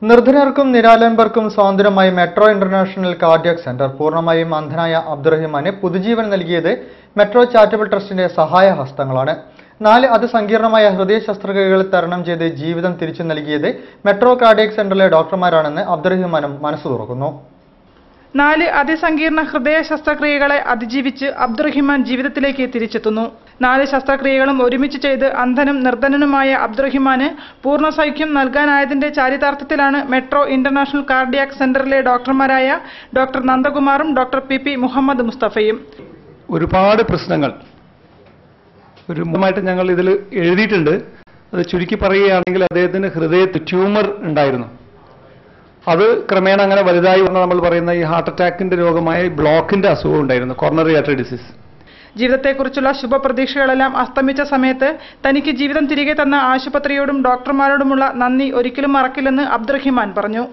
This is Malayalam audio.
നിർധനർക്കും നിരാലംബർക്കും സ്വാതന്ത്ര്യമായി മെട്രോ ഇന്റർനാഷണൽ കാർഡിയാക് സെന്റർ പൂർണ്ണമായും അന്ധനായ അബ്ദുറഹിമാന് പുതുജീവൻ നൽകിയത് മെട്രോ ചാരിറ്റബിൾ ട്രസ്റ്റിന്റെ സഹായഹസ്തങ്ങളാണ്. 4 അതിസങ്കീർണമായ ഹൃദയ ശസ്ത്രക്രിയകൾ തരണം ചെയ്ത് ജീവിതം തിരിച്ചു നൽകിയത് മെട്രോ കാർഡിയാക് സെന്ററിലെ ഡോക്ടർമാരാണെന്ന് അബ്ദുറഹിമാനും മനസ്സു തുറക്കുന്നു. 4 അതിസങ്കീർണ ഹൃദയ ശസ്ത്രക്രിയകളെ അതിജീവിച്ച് അബ്ദുറഹിമാൻ ജീവിതത്തിലേക്ക് തിരിച്ചെത്തുന്നു. 4 ശസ്ത്രക്രിയകളും ഒരുമിച്ച് ചെയ്ത് അന്ധനും നിർധനനുമായ അബ്ദുറഹിമാന് പൂർണ്ണ സൗഖ്യം നൽകാനായതിന്റെ ചാരിതാർത്ഥ്യത്തിലാണ് മെട്രോ ഇന്റർനാഷണൽ കാർഡിയാക് സെന്ററിലെ ഡോക്ടർമാരായ ഡോക്ടർ നന്ദകുമാറും ഡോക്ടർ പി മുഹമ്മദ് മുസ്തഫയും. ഒരുപാട് പ്രശ്നങ്ങൾ ഒരുമായിട്ട് ഞങ്ങൾ ഇതിൽ എഴുതിയിട്ടുണ്ട്. അത് ചുരുക്കി പറയുകയാണെങ്കിൽ അദ്ദേഹത്തിന് ഹൃദയത്തിൽ ട്യൂമർ ഉണ്ടായിരുന്നു. അത് ക്രമേണ അങ്ങനെ വലുതായി വന്ന നമ്മൾ പറയുന്ന ഈ ഹാർട്ട് അറ്റാക്കിന്റെ രോഗമായ ബ്ലോക്കിന്റെ അസുഖം ഉണ്ടായിരുന്നു, കൊറോണറി ആർട്ടറി ഡിസീസ്. ജീവിതത്തെക്കുറിച്ചുള്ള ശുഭപ്രതീക്ഷകളെല്ലാം അസ്തമിച്ച സമയത്ത് തനിക്ക് ജീവിതം തിരികെ തന്ന ആശുപത്രിയോടും ഡോക്ടർമാരോടുമുള്ള നന്ദി ഒരിക്കലും മറക്കില്ലെന്ന് അബ്ദുറഹിമാൻ പറഞ്ഞു.